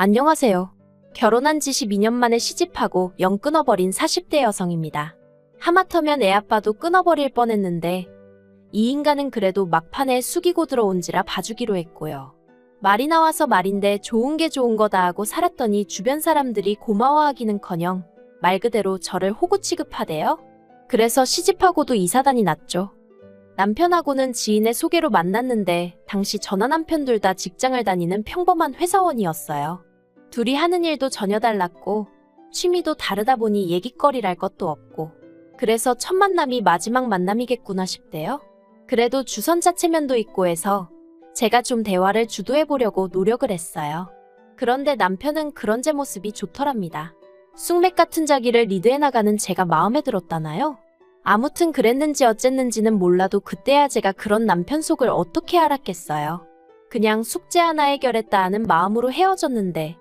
안녕하세요. 결혼한 지 12년 만에 시집하고 영 끊어버린 40대 여성입니다. 하마터면 애아빠도 끊어버릴 뻔했는데 이 인간은 그래도 막판에 숙이고 들어온지라 봐주기로 했고요. 말이 나와서 말인데 좋은 게 좋은 거다 하고 살았더니 주변 사람들이 고마워하기는커녕 말 그대로 저를 호구 취급하대요. 그래서 시집하고도 이사단이 났죠. 남편하고는 지인의 소개로 만났는데 당시 저나 남편 둘 다 직장을 다니는 평범한 회사원이었어요. 둘이 하는 일도 전혀 달랐고 취미도 다르다 보니 얘기거리랄 것도 없고 그래서 첫 만남이 마지막 만남이겠구나 싶대요. 그래도 주선자 체면도 있고 해서 제가 좀 대화를 주도해보려고 노력을 했어요. 그런데 남편은 그런 제 모습이 좋더랍니다. 쑥맥 같은 자기를 리드해나가는 제가 마음에 들었다나요? 아무튼 그랬는지 어쨌는지는 몰라도 그때야 제가 그런 남편 속을 어떻게 알았겠어요. 그냥 숙제 하나 해결했다 하는 마음으로 헤어졌는데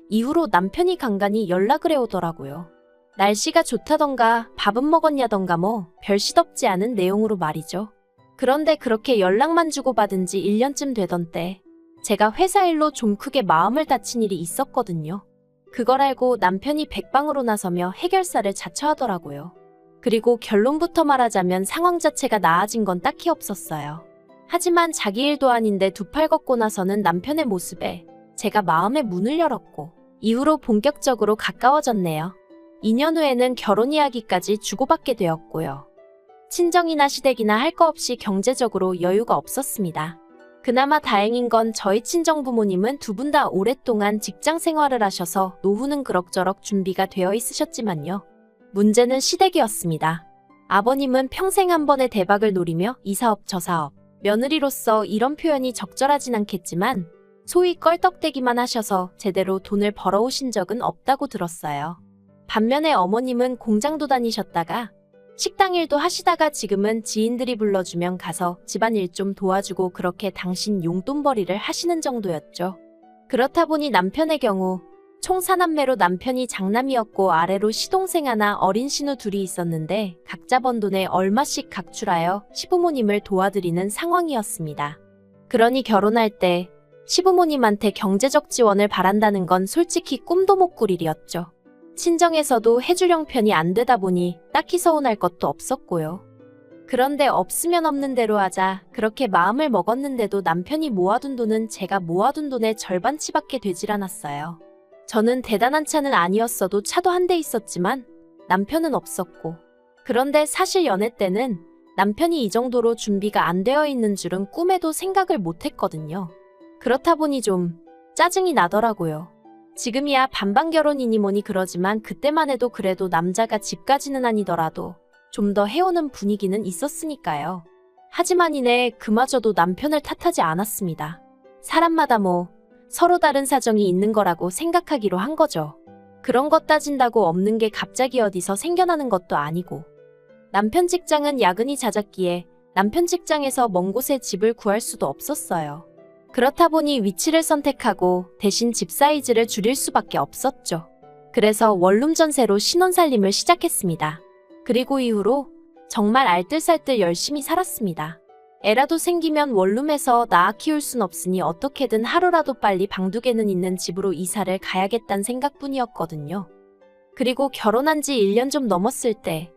이후로 남편이 간간히 연락을 해오더라고요. 날씨가 좋다던가 밥은 먹었냐던가 뭐 별 시덥지 않은 내용으로 말이죠. 그런데 그렇게 연락만 주고받은 지 1년쯤 되던 때 제가 회사 일로 좀 크게 마음을 다친 일이 있었거든요. 그걸 알고 남편이 백방으로 나서며 해결사를 자처하더라고요. 그리고 결론부터 말하자면 상황 자체가 나아진 건 딱히 없었어요. 하지만 자기 일도 아닌데 두 팔 걷고 나서는 남편의 모습에 제가 마음의 문을 열었고 이후로 본격적으로 가까워졌네요. 2년 후에는 결혼 이야기까지 주고받게 되었고요. 친정이나 시댁이나 할 거 없이 경제적으로 여유가 없었습니다. 그나마 다행인 건 저희 친정 부모님은 두 분 다 오랫동안 직장 생활을 하셔서 노후는 그럭저럭 준비가 되어 있으셨지만요. 문제는 시댁이었습니다. 아버님은 평생 한 번의 대박을 노리며 이 사업 저 사업, 며느리로서 이런 표현이 적절하진 않겠지만 소위 껄떡대기만 하셔서 제대로 돈을 벌어오신 적은 없다고 들었어요. 반면에 어머님은 공장도 다니셨다가 식당 일도 하시다가 지금은 지인들이 불러주면 가서 집안일 좀 도와주고 그렇게 당신 용돈벌이를 하시는 정도였죠. 그렇다 보니 남편의 경우 총 4남매로 남편이 장남이었고 아래로 시동생 하나 어린 신우 둘이 있었는데 각자 번 돈에 얼마씩 각출하여 시부모님을 도와드리는 상황이었습니다. 그러니 결혼할 때 시부모님한테 경제적 지원을 바란다는 건 솔직히 꿈도 못 꿀 일이었죠. 친정에서도 해줄 형편이 안 되다 보니 딱히 서운할 것도 없었고요. 그런데 없으면 없는 대로 하자 그렇게 마음을 먹었는데도 남편이 모아둔 돈은 제가 모아둔 돈의 절반치밖에 되질 않았어요. 저는 대단한 차는 아니었어도 차도 한 대 있었지만 남편은 없었고 그런데 사실 연애 때는 남편이 이 정도로 준비가 안 되어 있는 줄은 꿈에도 생각을 못 했거든요. 그렇다 보니 좀 짜증이 나더라고요. 지금이야 반반 결혼이니 뭐니 그러지만 그때만 해도 그래도 남자가 집까지는 아니더라도 좀 더 해오는 분위기는 있었으니까요. 하지만 이내 그마저도 남편을 탓하지 않았습니다. 사람마다 뭐 서로 다른 사정이 있는 거라고 생각하기로 한 거죠. 그런 것 따진다고 없는 게 갑자기 어디서 생겨나는 것도 아니고 남편 직장은 야근이 잦았기에 남편 직장에서 먼 곳에 집을 구할 수도 없었어요. 그렇다 보니 위치를 선택하고 대신 집 사이즈를 줄일 수밖에 없었죠. 그래서 원룸 전세로 신혼살림을 시작했습니다. 그리고 이후로 정말 알뜰살뜰 열심히 살았습니다. 애라도 생기면 원룸에서 낳아 키울 순 없으니 어떻게든 하루라도 빨리 방두개는 있는 집으로 이사를 가야겠다는 생각뿐이었거든요. 그리고 결혼한 지 1년 좀 넘었을 때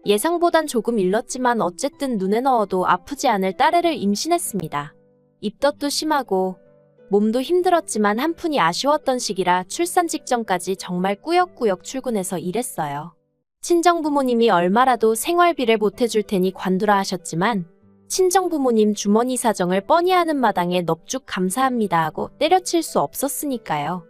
예상보단 조금 일렀지만 어쨌든 눈에 넣어도 아프지 않을 딸애를 임신했습니다. 입덧도 심하고 몸도 힘들었지만 한푼이 아쉬웠던 시기라 출산 직전까지 정말 꾸역꾸역 출근해서 일했어요. 친정부모님이 얼마라도 생활비를 보태줄 테니 관두라 하셨지만 친정부모님 주머니 사정을 뻔히 아는 마당에 넙죽 감사합니다 하고 때려칠 수 없었으니까요.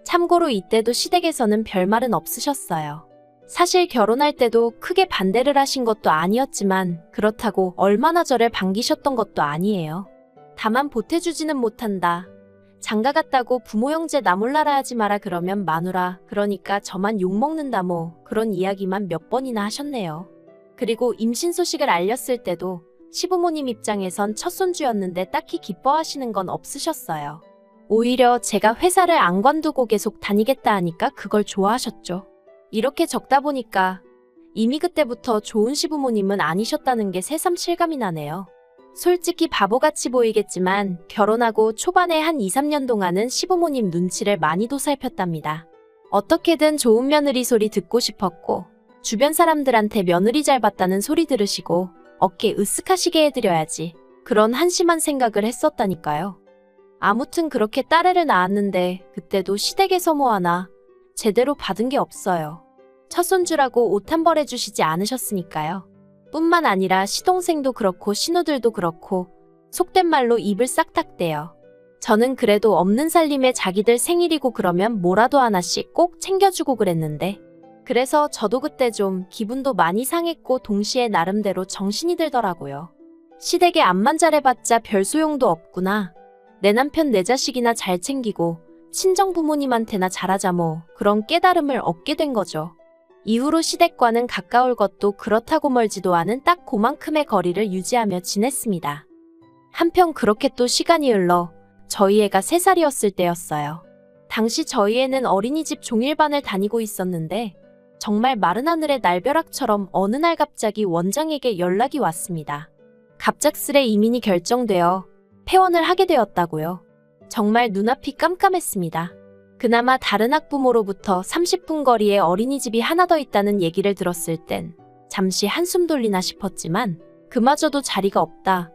참고로 이때도 시댁에서는 별말은 없으셨어요. 사실 결혼할 때도 크게 반대를 하신 것도 아니었지만 그렇다고 얼마나 저를 반기셨던 것도 아니에요. 다만 보태주지는 못한다. 장가 갔다고 부모 형제 나 몰라라 하지 마라 그러면 마누라 그러니까 저만 욕먹는다 뭐 그런 이야기만 몇 번이나 하셨네요. 그리고 임신 소식을 알렸을 때도 시부모님 입장에선 첫 손주였는데 딱히 기뻐하시는 건 없으셨어요. 오히려 제가 회사를 안 관두고 계속 다니겠다 하니까 그걸 좋아하셨죠. 이렇게 적다 보니까 이미 그때부터 좋은 시부모님은 아니셨다는 게 새삼 실감이 나네요. 솔직히 바보같이 보이겠지만 결혼하고 초반에 한 2, 3년 동안은 시부모님 눈치를 많이도 살폈답니다. 어떻게든 좋은 며느리 소리 듣고 싶었고 주변 사람들한테 며느리 잘 봤다는 소리 들으시고 어깨 으쓱하시게 해드려야지. 그런 한심한 생각을 했었다니까요. 아무튼 그렇게 딸애를 낳았는데 그때도 시댁에서 뭐 하나 제대로 받은 게 없어요. 첫손주라고 옷 한 벌 해주시지 않으셨으니까요. 뿐만 아니라 시동생도 그렇고 신우들도 그렇고 속된 말로 입을 싹 닦대요. 저는 그래도 없는 살림에 자기들 생일이고 그러면 뭐라도 하나씩 꼭 챙겨주고 그랬는데 그래서 저도 그때 좀 기분도 많이 상했고 동시에 나름대로 정신이 들더라고요. 시댁에 암만 잘해봤자 별 소용도 없구나. 내 남편 내 자식이나 잘 챙기고 친정 부모님한테나 잘하자 뭐 그런 깨달음을 얻게 된 거죠. 이후로 시댁과는 가까울 것도 그렇다고 멀지도 않은 딱 그만큼의 거리를 유지하며 지냈습니다. 한편 그렇게 또 시간이 흘러 저희 애가 3살이었을 때였어요. 당시 저희 애는 어린이집 종일반을 다니고 있었는데 정말 마른 하늘의 날벼락처럼 어느 날 갑자기 원장에게 연락이 왔습니다. 갑작스레 이민이 결정되어 폐원을 하게 되었다고요. 정말 눈앞이 깜깜했습니다. 그나마 다른 학부모로부터 30분 거리에 어린이집이 하나 더 있다는 얘기를 들었을 땐 잠시 한숨 돌리나 싶었지만 그마저도 자리가 없다.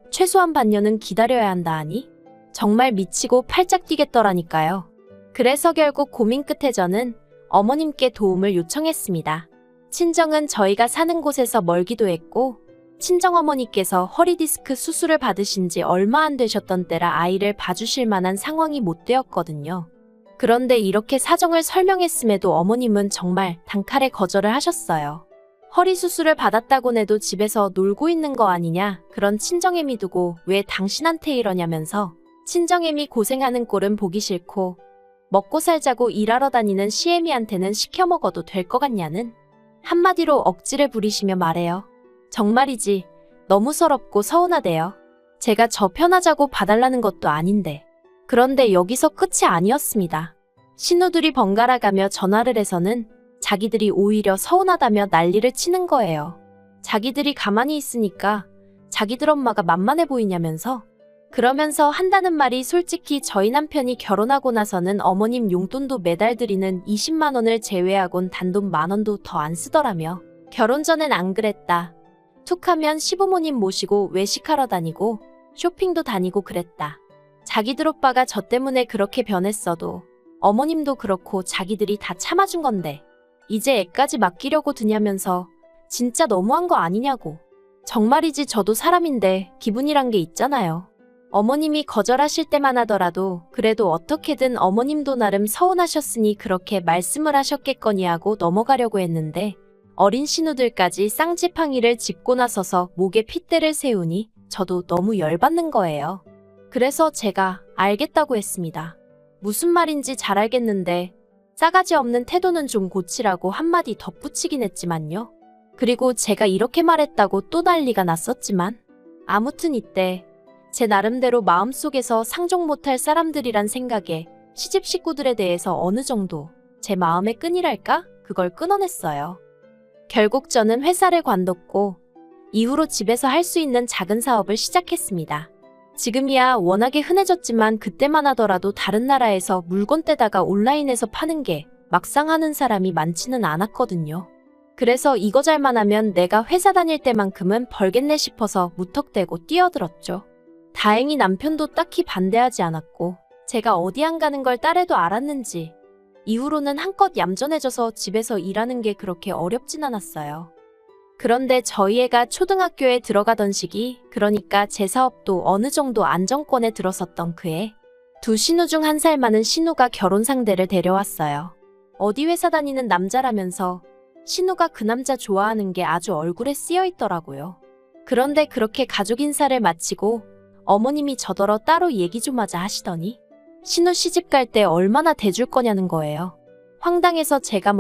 최소한 반년은 기다려야 한다 하니 정말 미치고 팔짝 뛰겠더라니까요. 그래서 결국 고민 끝에 저는 어머님께 도움을 요청했습니다. 친정은 저희가 사는 곳에서 멀기도 했고 친정어머니께서 허리디스크 수술을 받으신 지 얼마 안 되셨던 때라 아이를 봐주실 만한 상황이 못 되었거든요. 그런데 이렇게 사정을 설명했음에도 어머님은 정말 단칼에 거절을 하셨어요. 허리 수술을 받았다고 해도 집에서 놀고 있는 거 아니냐, 그런 친정애미 두고 왜 당신한테 이러냐면서 친정애미 고생하는 꼴은 보기 싫고 먹고 살자고 일하러 다니는 시애미한테는 시켜 먹어도 될 것 같냐는 한마디로 억지를 부리시며 말해요. 정말이지 너무 서럽고 서운하대요. 제가 저 편하자고 봐달라는 것도 아닌데. 그런데 여기서 끝이 아니었습니다. 신우들이 번갈아 가며 전화를 해서는 자기들이 오히려 서운하다며 난리를 치는 거예요. 자기들이 가만히 있으니까 자기들 엄마가 만만해 보이냐면서. 그러면서 한다는 말이 솔직히 저희 남편이 결혼하고 나서는 어머님 용돈도 매달 드리는 20만 원을 제외하곤 단돈 10,000원도 더 안 쓰더라며. 결혼 전엔 안 그랬다. 툭하면 시부모님 모시고 외식하러 다니고 쇼핑도 다니고 그랬다. 자기들 오빠가 저 때문에 그렇게 변했어도 어머님도 그렇고 자기들이 다 참아준 건데 이제 애까지 맡기려고 드냐면서 진짜 너무한 거 아니냐고. 정말이지 저도 사람인데 기분이란 게 있잖아요. 어머님이 거절하실 때만 하더라도 그래도 어떻게든 어머님도 나름 서운하셨으니 그렇게 말씀을 하셨겠거니 하고 넘어가려고 했는데 어린 신우들까지 쌍지팡이를 짚고 나서서 목에 핏대를 세우니 저도 너무 열받는 거예요. 그래서 제가 알겠다고 했습니다. 무슨 말인지 잘 알겠는데 싸가지 없는 태도는 좀 고치라고 한마디 덧붙이긴 했지만요. 그리고 제가 이렇게 말했다고 또 난리가 났었지만 아무튼 이때 제 나름대로 마음속에서 상종 못할 사람들이란 생각에 시집 식구들에 대해서 어느 정도 제 마음의 끈이랄까? 그걸 끊어냈어요. 결국 저는 회사를 관뒀고 이후로 집에서 할 수 있는 작은 사업을 시작했습니다. 지금이야 워낙에 흔해졌지만 그때만 하더라도 다른 나라에서 물건 떼다가 온라인에서 파는 게 막상 하는 사람이 많지는 않았거든요. 그래서 이거 잘만 하면 내가 회사 다닐 때만큼은 벌겠네 싶어서 무턱대고 뛰어들었죠. 다행히 남편도 딱히 반대하지 않았고 제가 어디 안 가는 걸 딸애도 알았는지 이후로는 한껏 얌전해져서 집에서 일하는 게 그렇게 어렵진 않았어요. 그런데 저희 애가 초등학교에 들어가던 시기, 그러니까 제 사업도 어느 정도 안정권에 들었었던 그해 두 신우 중 1살 많은 신우가 결혼 상대를 데려왔어요. 어디 회사 다니는 남자라면서 신우가 그 남자 좋아하는 게 아주 얼굴에 쓰여 있더라고요. 그런데 그렇게 가족 인사를 마치고 어머님이 저더러 따로 얘기 좀 하자 하시더니 신우 시집 갈 때 얼마나 대줄 거냐는 거예요. 황당해서 제가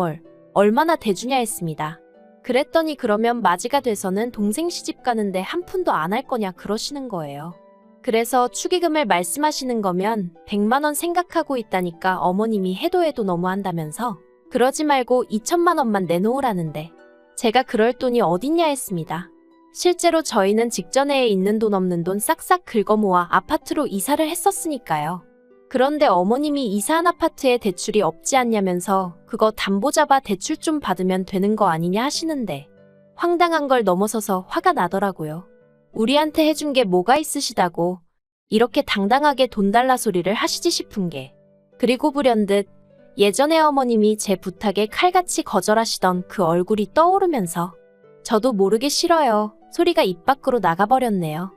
얼마나 대주냐 했습니다. 그랬더니 그러면 맞이가 돼서는 동생 시집 가는데 한 푼도 안 할 거냐 그러시는 거예요. 그래서 축의금을 말씀하시는 거면 100만 원 생각하고 있다니까 어머님이 해도 너무한다면서 그러지 말고 2천만 원만 내놓으라는데 제가 그럴 돈이 어딨냐 했습니다. 실제로 저희는 직전에 있는 돈 없는 돈 싹싹 긁어모아 아파트로 이사를 했었으니까요. 그런데 어머님이 이사한 아파트에 대출이 없지 않냐면서 그거 담보 잡아 대출 좀 받으면 되는 거 아니냐 하시는데 황당한 걸 넘어서서 화가 나더라고요. 우리한테 해준 게 뭐가 있으시다고 이렇게 당당하게 돈 달라 소리를 하시지 싶은 게. 그리고 불현듯 예전에 어머님이 제 부탁에 칼같이 거절하시던 그 얼굴이 떠오르면서 저도 모르게 싫어요 소리가 입 밖으로 나가버렸네요.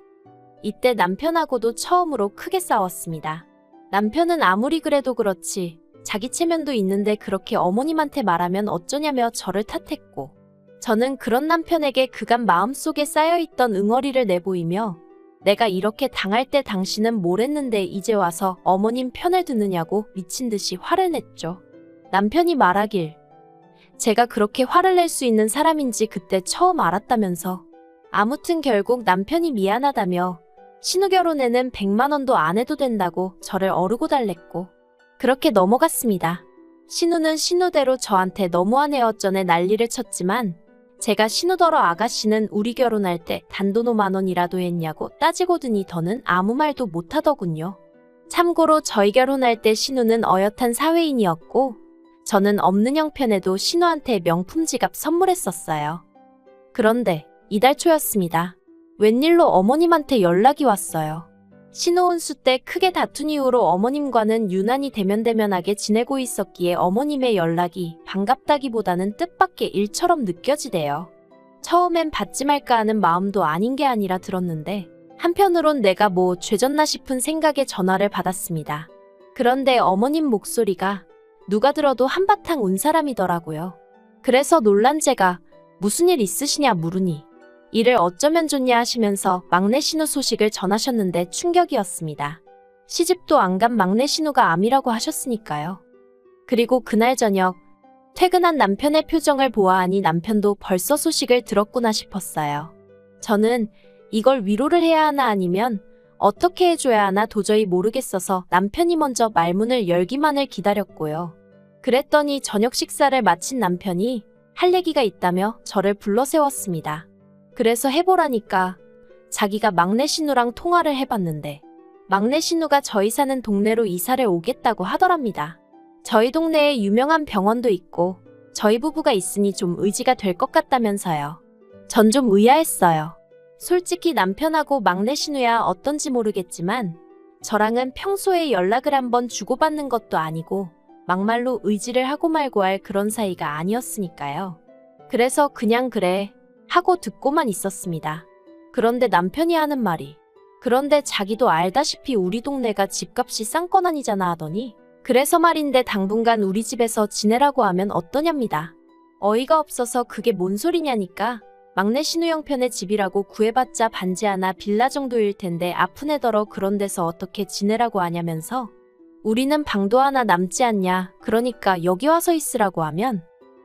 이때 남편하고도 처음으로 크게 싸웠습니다. 남편은 아무리 그래도 그렇지 자기 체면도 있는데 그렇게 어머님한테 말하면 어쩌냐며 저를 탓했고, 저는 그런 남편에게 그간 마음속에 쌓여있던 응어리를 내보이며 내가 이렇게 당할 때 당신은 뭘 했는데 이제 와서 어머님 편을 드느냐고 미친 듯이 화를 냈죠. 남편이 말하길 제가 그렇게 화를 낼 수 있는 사람인지 그때 처음 알았다면서. 아무튼 결국 남편이 미안하다며 신우 결혼에는 100만 원도 안 해도 된다고 저를 어르고 달랬고 그렇게 넘어갔습니다. 신우는 신우대로 저한테 너무하네요 어쩌네 난리를 쳤지만 제가 신우더러 아가씨는 우리 결혼할 때 단돈 5만 원이라도 했냐고 따지고더니 더는 아무 말도 못하더군요. 참고로 저희 결혼할 때 신우는 어엿한 사회인이었고 저는 없는 형편에도 신우한테 명품 지갑 선물했었어요. 그런데 이달 초였습니다. 웬일로 어머님한테 연락이 왔어요. 신우 혼수 때 크게 다툰 이후로 어머님과는 유난히 대면대면하게 지내고 있었기에 어머님의 연락이 반갑다기보다는 뜻밖의 일처럼 느껴지대요. 처음엔 받지 말까 하는 마음도 아닌 게 아니라 들었는데 한편으론 내가 뭐 죄졌나 싶은 생각에 전화를 받았습니다. 그런데 어머님 목소리가 누가 들어도 한바탕 운 사람이더라고요. 그래서 놀란 제가 무슨 일 있으시냐 물으니 일을 어쩌면 좋냐 하시면서 막내 신우 소식을 전하셨는데 충격이었습니다. 시집도 안 간 막내 신우가 암이라고 하셨으니까요. 그리고 그날 저녁 퇴근한 남편의 표정을 보아하니 남편도 벌써 소식을 들었구나 싶었어요. 저는 이걸 위로를 해야 하나 아니면 어떻게 해줘야 하나 도저히 모르겠어서 남편이 먼저 말문을 열기만을 기다렸고요. 그랬더니 저녁 식사를 마친 남편이 할 얘기가 있다며 저를 불러 세웠습니다. 그래서 해보라니까 자기가 막내 신우랑 통화를 해봤는데 막내 신우가 저희 사는 동네로 이사를 오겠다고 하더랍니다. 저희 동네에 유명한 병원도 있고 저희 부부가 있으니 좀 의지가 될 것 같다면서요. 전 좀 의아했어요. 솔직히 남편하고 막내 신우야 어떤지 모르겠지만 저랑은 평소에 연락을 한번 주고받는 것도 아니고 막말로 의지를 하고 말고 할 그런 사이가 아니었으니까요. 그래서 그냥 그래 하고 듣고만 있었습니다. 그런데 남편이 하는 말이 그런데 자기도 알다시피 우리 동네가 집값이 싼 건 아니잖아 하더니 그래서 말인데 당분간 우리 집에서 지내라고 하면 어떠냐입니다. 어이가 없어서 그게 뭔 소리냐니까 막내 신우 형편의 집이라고 구해봤자 반지 하나 빌라 정도일 텐데 아픈 애더러 그런 데서 어떻게 지내라고 하냐면서 우리는 방도 하나 남지 않냐 그러니까 여기 와서 있으라고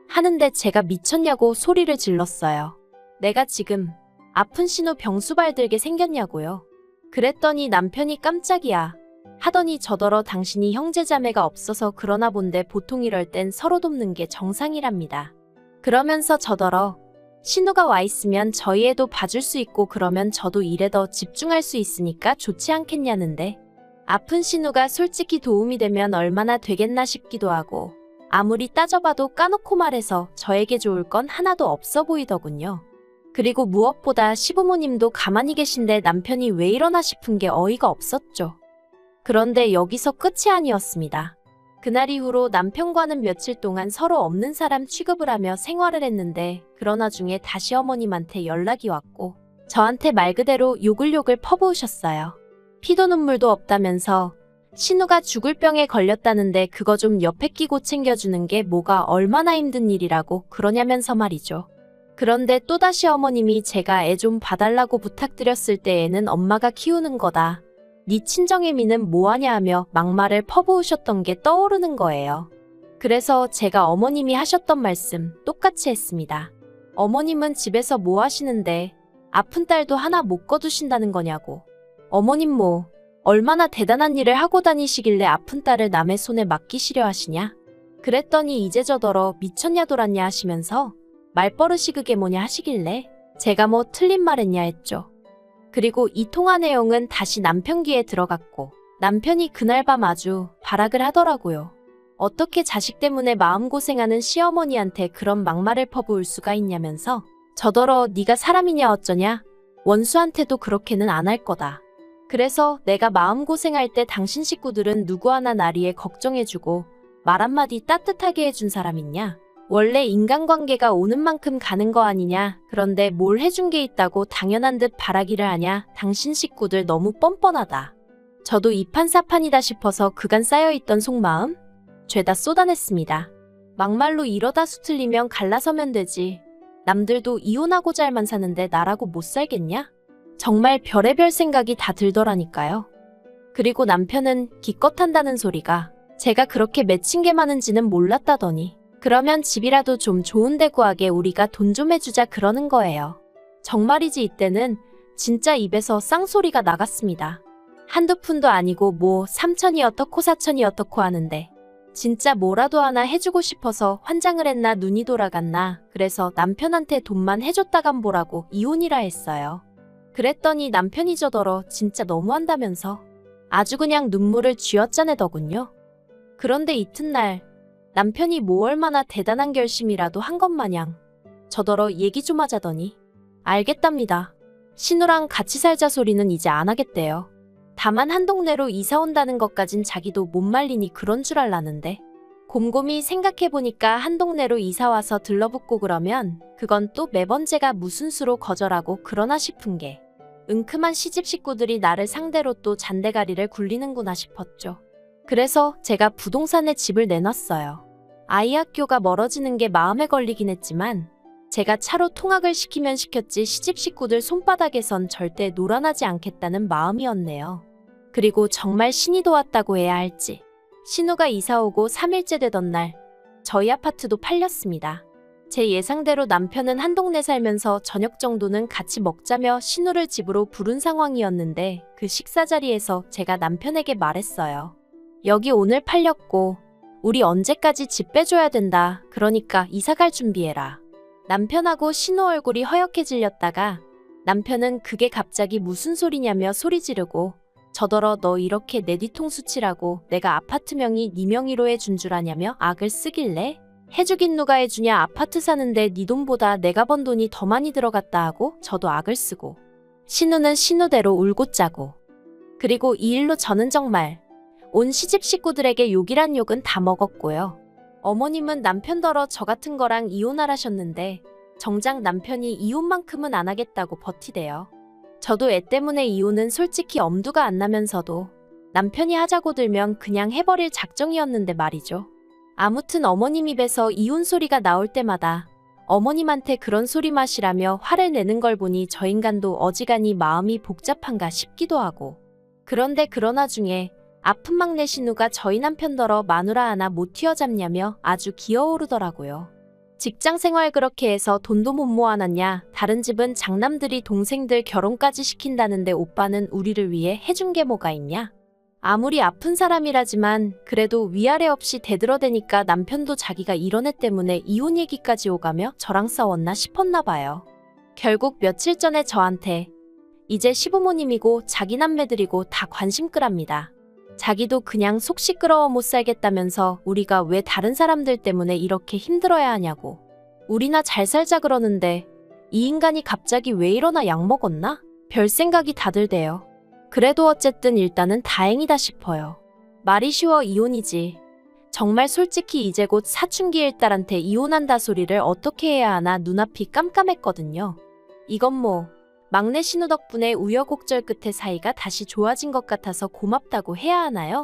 하는데 제가 미쳤냐고 소리를 질렀어요. 내가 지금 아픈 신우 병수발 들게 생겼냐고요. 그랬더니 남편이 깜짝이야 하더니 저더러 당신이 형제자매가 없어서 그러나 본데 보통 이럴 땐 서로 돕는 게 정상이랍니다. 그러면서 저더러 신우가 와 있으면 저희 애도 봐줄 수 있고 그러면 저도 일에 더 집중할 수 있으니까 좋지 않겠냐는데 아픈 신우가 솔직히 도움이 되면 얼마나 되겠나 싶기도 하고 아무리 따져봐도 까놓고 말해서 저에게 좋을 건 하나도 없어 보이더군요. 그리고 무엇보다 시부모님도 가만히 계신데 남편이 왜 이러나 싶은 게 어이가 없었죠. 그런데 여기서 끝이 아니었습니다. 그날 이후로 남편과는 며칠 동안 서로 없는 사람 취급을 하며 생활을 했는데 그러나 중에 다시 어머님한테 연락이 왔고 저한테 말 그대로 욕을 퍼부으셨어요. 피도 눈물도 없다면서 신우가 죽을 병에 걸렸다는데 그거 좀 옆에 끼고 챙겨주는 게 뭐가 얼마나 힘든 일이라고 그러냐면서 말이죠. 그런데 또다시 어머님이 제가 애 좀 봐달라고 부탁드렸을 때 애는 엄마가 키우는 거다. 네 친정애미는 뭐하냐 하며 막말을 퍼부으셨던 게 떠오르는 거예요. 그래서 제가 어머님이 하셨던 말씀 똑같이 했습니다. 어머님은 집에서 뭐 하시는데 아픈 딸도 하나 못 거두신다는 거냐고. 어머님 뭐 얼마나 대단한 일을 하고 다니시길래 아픈 딸을 남의 손에 맡기시려 하시냐. 그랬더니 이제 저더러 미쳤냐 돌았냐 하시면서 말버릇이 그게 뭐냐 하시길래 제가 뭐 틀린 말 했냐 했죠. 그리고 이 통화 내용은 다시 남편 귀에 들어갔고 남편이 그날 밤 아주 발악을 하더라고요. 어떻게 자식 때문에 마음고생하는 시어머니한테 그런 막말을 퍼부을 수가 있냐면서 저더러 네가 사람이냐 어쩌냐? 원수한테도 그렇게는 안 할 거다. 그래서 내가 마음고생할 때 당신 식구들은 누구 하나 나리에 걱정해주고 말 한마디 따뜻하게 해준 사람 있냐? 원래 인간관계가 오는 만큼 가는 거 아니냐? 그런데 뭘 해준 게 있다고 당연한 듯 바라기를 하냐? 당신 식구들 너무 뻔뻔하다. 저도 이판사판이다 싶어서 그간 쌓여있던 속마음? 죄다 쏟아냈습니다. 막말로 이러다 수틀리면 갈라서면 되지. 남들도 이혼하고 잘만 사는데 나라고 못 살겠냐? 정말 별의별 생각이 다 들더라니까요. 그리고 남편은 기껏 한다는 소리가 제가 그렇게 맺힌 게 많은지는 몰랐다더니 그러면 집이라도 좀 좋은 데 구하게 우리가 돈 좀 해주자 그러는 거예요. 정말이지 이때는 진짜 입에서 쌍소리가 나갔습니다. 한두 푼도 아니고 뭐 3천이 어떻고 4천이 어떻고 하는데 진짜 뭐라도 하나 해주고 싶어서 환장을 했나 눈이 돌아갔나 그래서 남편한테 돈만 해줬다간 보라고 이혼이라 했어요. 그랬더니 남편이 저더러 진짜 너무한다면서 아주 그냥 눈물을 쥐어짜내더군요. 그런데 이튿날 남편이 뭐 얼마나 대단한 결심이라도 한 것 마냥 저더러 얘기 좀 하자더니 알겠답니다. 신우랑 같이 살자 소리는 이제 안 하겠대요. 다만 한 동네로 이사 온다는 것까진 자기도 못 말리니 그런 줄 알라는데 곰곰이 생각해보니까 한 동네로 이사 와서 들러붙고 그러면 그건 또 매번 제가 무슨 수로 거절하고 그러나 싶은 게 은큼한 시집 식구들이 나를 상대로 또 잔대가리를 굴리는구나 싶었죠. 그래서 제가 부동산에 집을 내놨어요. 아이 학교가 멀어지는 게 마음에 걸리긴 했지만 제가 차로 통학을 시키면 시켰지 시집 식구들 손바닥에선 절대 놀아나지 않겠다는 마음이었네요. 그리고 정말 신이 도왔다고 해야 할지 신우가 이사오고 3일째 되던 날 저희 아파트도 팔렸습니다. 제 예상대로 남편은 한 동네 살면서 저녁 정도는 같이 먹자며 신우를 집으로 부른 상황이었는데 그 식사 자리에서 제가 남편에게 말했어요. 여기 오늘 팔렸고 우리 언제까지 집 빼줘야 된다. 그러니까 이사갈 준비해라. 남편하고 신우 얼굴이 허옇게 질렸다가 남편은 그게 갑자기 무슨 소리냐며 소리 지르고 저더러 너 이렇게 내 뒤통수 치라고 내가 아파트 명의 네 명의로 해준 줄 아냐며 악을 쓰길래 해주긴 누가 해주냐 아파트 사는데 네 돈보다 내가 번 돈이 더 많이 들어갔다 하고 저도 악을 쓰고 신우는 신우대로 울고 짜고 그리고 이 일로 저는 정말 온 시집 식구들에게 욕이란 욕은 다 먹었고요. 어머님은 남편더러 저 같은 거랑 이혼하라셨는데 정작 남편이 이혼만큼은 안 하겠다고 버티대요. 저도 애 때문에 이혼은 솔직히 엄두가 안 나면서도 남편이 하자고 들면 그냥 해버릴 작정이었는데 말이죠. 아무튼 어머님 입에서 이혼 소리가 나올 때마다 어머님한테 그런 소리 마시라며 화를 내는 걸 보니 저 인간도 어지간히 마음이 복잡한가 싶기도 하고 그런데 그러나 중에 아픈 막내 신우가 저희 남편더러 마누라 하나 못 튀어잡냐며 아주 기어오르더라고요. 직장 생활 그렇게 해서 돈도 못 모아놨냐. 다른 집은 장남들이 동생들 결혼까지 시킨다는데 오빠는 우리를 위해 해준 게 뭐가 있냐. 아무리 아픈 사람이라지만 그래도 위아래 없이 대들어대니까 남편도 자기가 이런 애 때문에 이혼 얘기까지 오가며 저랑 싸웠나 싶었나 봐요. 결국 며칠 전에 저한테 이제 시부모님이고 자기 남매들이고 다 관심 끄랍니다. 자기도 그냥 속 시끄러워 못 살겠다면서 우리가 왜 다른 사람들 때문에 이렇게 힘들어야 하냐고. 우리나 잘 살자 그러는데 이 인간이 갑자기 왜 이러나 약 먹었나? 별 생각이 다들 돼요. 그래도 어쨌든 일단은 다행이다 싶어요. 말이 쉬워 이혼이지. 정말 솔직히 이제 곧 사춘기일 딸한테 이혼한다 소리를 어떻게 해야 하나 눈앞이 깜깜했거든요. 이건 뭐 막내 신우 덕분에 우여곡절 끝에 사이가 다시 좋아진 것 같아서 고맙다고 해야 하나요?